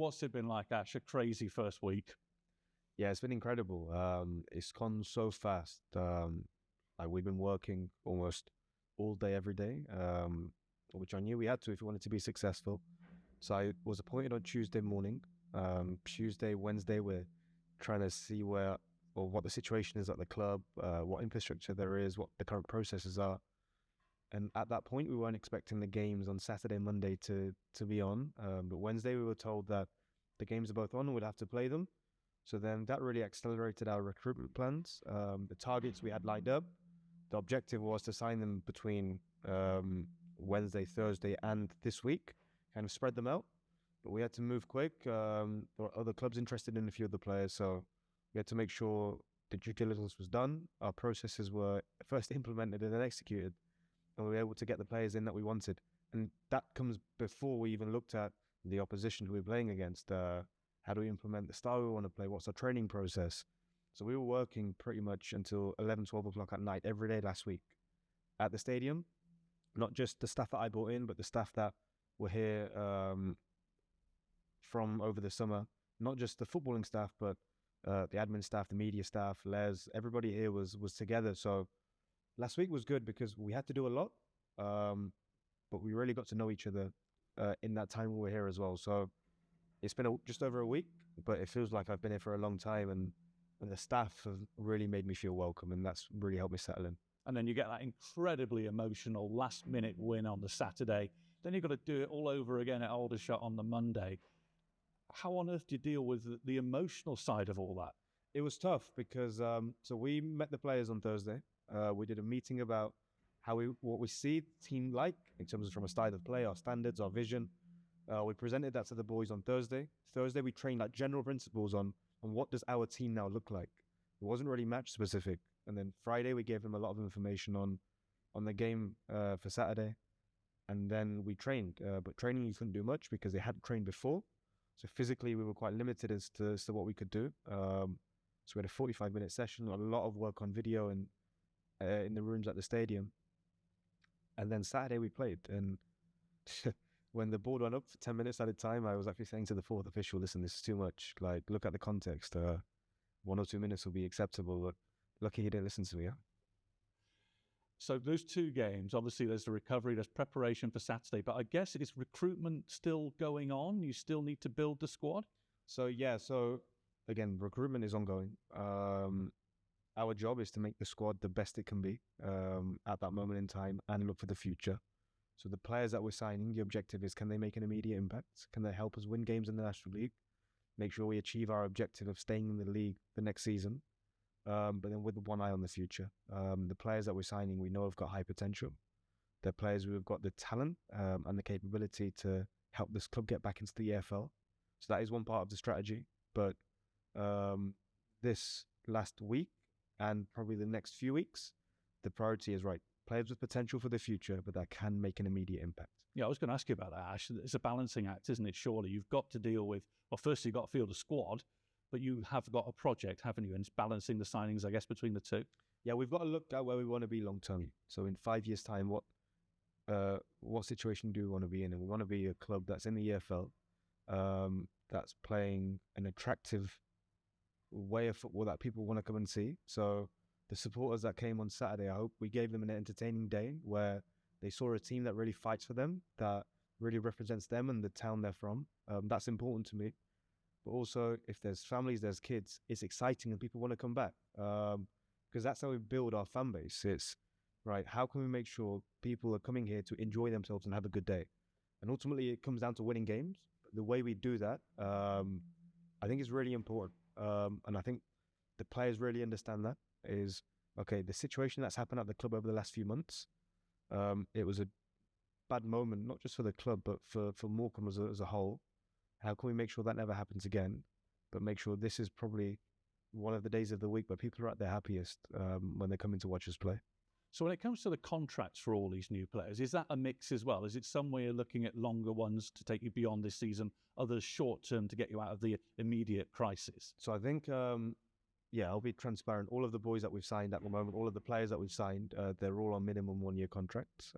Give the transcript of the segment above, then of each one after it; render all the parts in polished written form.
what's it been like, Ash? A crazy first week. Yeah, it's been incredible. It's gone so fast. Like we've been working almost all day, every day, which I knew we had to if we wanted to be successful. So I was appointed on Tuesday morning. Tuesday, Wednesday, we're trying to see where or what the situation is at the club, what infrastructure there is, what the current processes are. And at that point, we weren't expecting the games on Saturday, Monday to be on. But Wednesday, we were told that the games are both on and we'd have to play them. So then that really accelerated our recruitment plans. The targets we had lined up, the objective was to sign them between Wednesday, Thursday, and this week, kind of spread them out. But we had to move quick. There were other clubs interested in a few of the players, so we had to make sure the due diligence was done. Our processes were first implemented and then executed, and we were able to get the players in that we wanted. And that comes before we even looked at the opposition who we were playing against. How do we implement the style we want to play? What's our training process? So we were working pretty much until 11, 12 o'clock at night every day last week at the stadium. Not just the staff that I brought in, but the staff that were here from over the summer. Not just the footballing staff, but the admin staff, the media staff, Les, everybody here was together. So last week was good because we had to do a lot, but we really got to know each other in that time we were here as well. So it's been just over a week, but it feels like I've been here for a long time, and the staff have really made me feel welcome, and that's really helped me settle in. And then you get that incredibly emotional last-minute win on the Saturday. Then you've got to do it all over again at Aldershot on the Monday. How on earth do you deal with the emotional side of all that? It was tough because so we met the players on Thursday. We did a meeting about what we see the team like in terms of from a style of play, our standards, our vision. We presented that to the boys on Thursday. Thursday, we trained like general principles on what does our team now look like. It wasn't really match specific. And then Friday, we gave them a lot of information on the game for Saturday. And then we trained. But training, you couldn't do much because they hadn't trained before. So physically, we were quite limited as to what we could do. So we had a 45-minute session, a lot of work on video and in the rooms at the stadium. And then Saturday, we played. And when the board went up for 10 minutes at a time, I was actually saying to the fourth official, listen, this is too much. Like, look at the context. 1 or 2 minutes will be acceptable. But lucky he didn't listen to me. Yeah? So those two games, obviously there's the recovery, there's preparation for Saturday, but I guess is recruitment still going on? You still need to build the squad? So, yeah. So, again, recruitment is ongoing. Our job is to make the squad the best it can be at that moment in time and look for the future. So the players that we're signing, the objective is, can they make an immediate impact? Can they help us win games in the National League? Make sure we achieve our objective of staying in the league the next season, but then with one eye on the future. The players that we're signing, we know have got high potential. They're players who have got the talent and the capability to help this club get back into the EFL. So that is one part of the strategy. But this last week and probably the next few weeks, the priority is right. Players with potential for the future, but that can make an immediate impact. Yeah, I was going to ask you about that, Ash. It's a balancing act, isn't it? Surely you've got to deal with, well, first you've got to field a squad, but you have got a project, haven't you? And it's balancing the signings, I guess, between the two. Yeah, we've got to look at where we want to be long term. So in 5 years' time, what situation do we want to be in? And we want to be a club that's in the EFL, that's playing an attractive way of football that people want to come and see. So the supporters that came on Saturday, I hope we gave them an entertaining day where they saw a team that really fights for them, that really represents them and the town they're from. That's important to me. But also, if there's families, there's kids, it's exciting and people want to come back. Because that's how we build our fan base. It's, right, how can we make sure people are coming here to enjoy themselves and have a good day? And ultimately, it comes down to winning games. But the way we do that, I think is really important. And I think the players really understand that. Is, okay, the situation that's happened at the club over the last few months, it was a bad moment, not just for the club, but for Morecambe as a whole. How can we make sure that never happens again, but make sure this is probably one of the days of the week where people are at their happiest when they're coming to watch us play? So when it comes to the contracts for all these new players, is that a mix as well? Is it some way you're looking at longer ones to take you beyond this season, others short-term to get you out of the immediate crisis? So I think... yeah, I'll be transparent. All of the boys that we've signed at the moment, all of the players that we've signed, they're all on minimum 1 year contracts.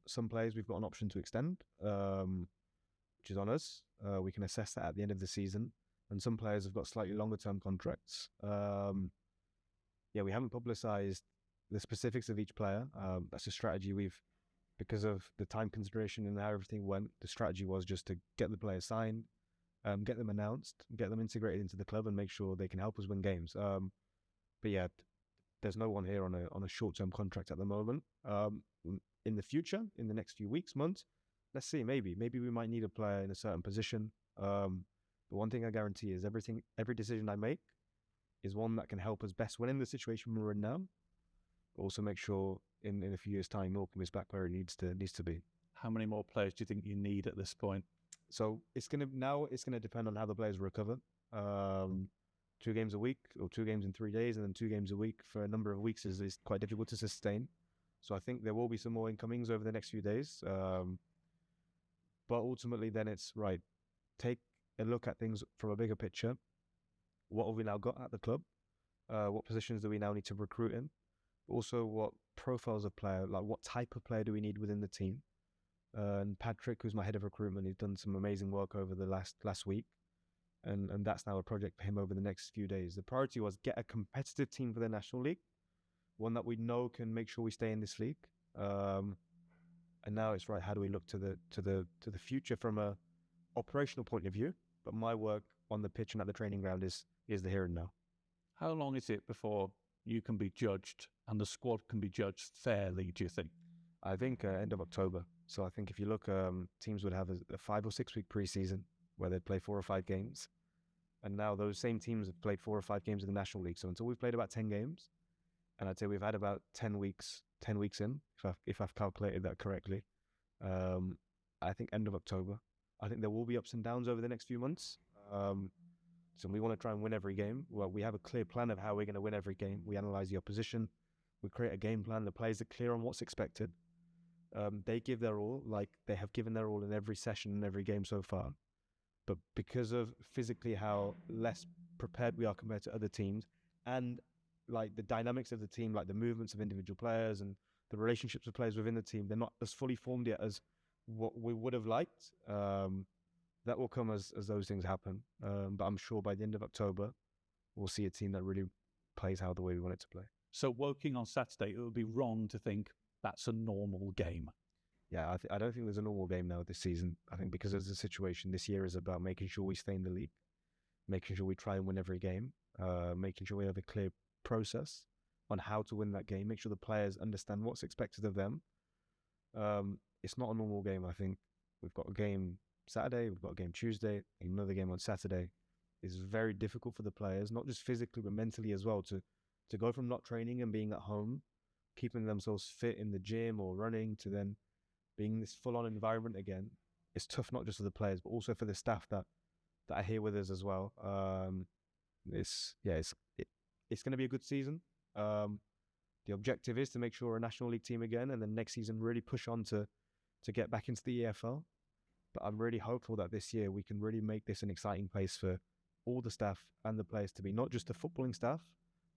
Some players we've got an option to extend, which which is on us. We can assess that at the end of the season. And some players have got slightly longer term contracts. We haven't publicized the specifics of each player. That's a strategy because of the time consideration and how everything went, the strategy was just to get the players signed, get them announced, get them integrated into the club and make sure they can help us win games. There's no one here on a short-term contract at the moment. In the future, in the next few weeks, months, let's see, maybe we might need a player in a certain position. But one thing I guarantee is every decision I make is one that can help us best win in the situation we're in now. Also make sure in a few years' time, Morecambe is back where it needs to be. How many more players do you think you need at this point? So it's gonna depend on how the players recover. 2 games a week or 2 games in 3 days and then 2 games a week for a number of weeks is quite difficult to sustain. So I think there will be some more incomings over the next few days. But ultimately then it's right. Take a look at things from a bigger picture. What have we now got at the club? What positions do we now need to recruit in? Also, what profiles of player, like what type of player do we need within the team? And Patrick, who's my head of recruitment, he's done some amazing work over the last week. And that's now a project for him over the next few days. The priority was get a competitive team for the National League, one that we know can make sure we stay in this league. And now it's right. How do we look to the future from a operational point of view? But my work on the pitch and at the training ground is the here and now. How long is it before you can be judged and the squad can be judged fairly, do you think? I think end of October. So I think if you look, teams would have a 5 or 6 week preseason where they'd play 4 or 5 games. And now those same teams have played 4 or 5 games in the National League. So until we've played about 10 games, and I'd say we've had about 10 weeks in, if I've calculated that correctly. I think end of October. I think there will be ups and downs over the next few months. So we want to try and win every game. Well, we have a clear plan of how we're going to win every game. We analyze the opposition. We create a game plan. The players are clear on what's expected. They give their all, like they have given their all in every session and every game so far. But because of physically how less prepared we are compared to other teams and like the dynamics of the team, like the movements of individual players and the relationships with players within the team, they're not as fully formed yet as what we would have liked. That will come as those things happen. But I'm sure by the end of October, we'll see a team that really plays the way we want it to play. So Woking on Saturday, it would be wrong to think that's a normal game. Yeah, I don't think there's a normal game now this season. I think because of the situation, this year is about making sure we stay in the league, making sure we try and win every game, making sure we have a clear process on how to win that game, make sure the players understand what's expected of them. It's not a normal game, I think. We've got a game Saturday, we've got a game Tuesday, another game on Saturday. It's very difficult for the players, not just physically, but mentally as well, to go from not training and being at home, keeping themselves fit in the gym or running, to then being in this full-on environment again. It's tough, not just for the players, but also for the staff that are here with us as well. It's going to be a good season. The objective is to make sure we're a National League team again, and then next season really push on to get back into the EFL. But I'm really hopeful that this year we can really make this an exciting place for all the staff and the players to be, not just the footballing staff,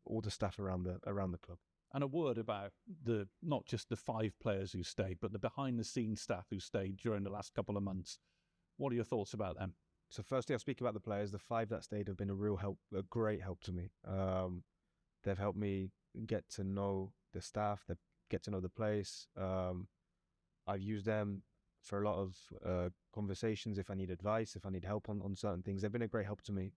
but all the staff around the club. And a word about not just the 5 players who stayed, but the behind-the-scenes staff who stayed during the last couple of months. What are your thoughts about them? So firstly, I'll speak about the players. The 5 that stayed have been a great help to me. They've helped me get to know the staff, get to know the place. I've used them for a lot of conversations if I need advice, if I need help on certain things. They've been a great help to me.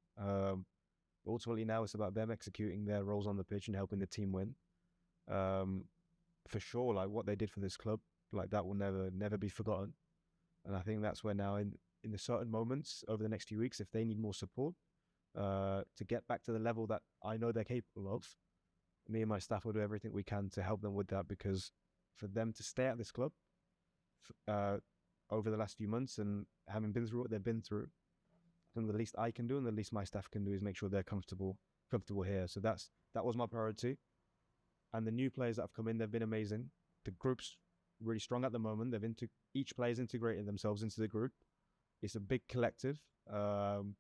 Ultimately now it's about them executing their roles on the pitch and helping the team win. For sure, like what they did for this club, like that will never be forgotten. And I think that's where now in the certain moments over the next few weeks, if they need more support to get back to the level that I know they're capable of, me and my staff will do everything we can to help them with that, because for them to stay at this club over the last few months and having been through what they've been through, I think the least I can do and the least my staff can do is make sure they're comfortable here. So that was my priority. And the new players that have come in, they've been amazing. The group's really strong at the moment. Each player's integrated themselves into the group. It's a big collective. And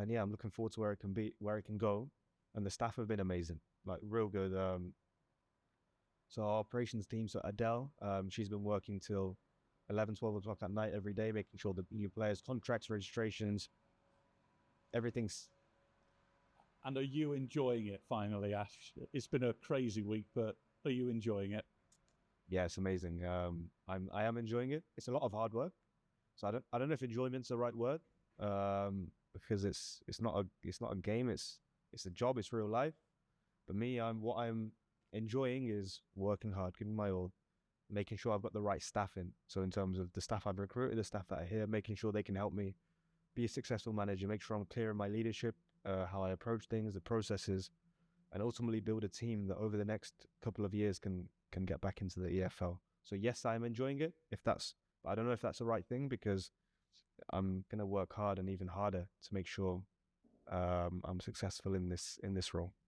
yeah, I'm looking forward to where it can go. And the staff have been amazing, like real good. So our operations team, so Adele, she's been working till 11, 12 o'clock at night every day, making sure the new players, contracts, registrations, everything's. And are you enjoying it finally, Ash? It's been a crazy week, but are you enjoying it? Yeah, it's amazing. I am enjoying it. It's a lot of hard work, so I don't know if enjoyment's the right word, because it's not a game. It's a job. It's real life. But me, what I'm enjoying is working hard, giving my all, making sure I've got the right staff in. So in terms of the staff I've recruited, the staff that are here, making sure they can help me be a successful manager, make sure I'm clear in my leadership, how I approach things, the processes, and ultimately build a team that over the next couple of years can get back into the EFL. So yes, I'm enjoying it. But I don't know if that's the right thing, because I'm gonna work hard and even harder to make sure I'm successful in this role.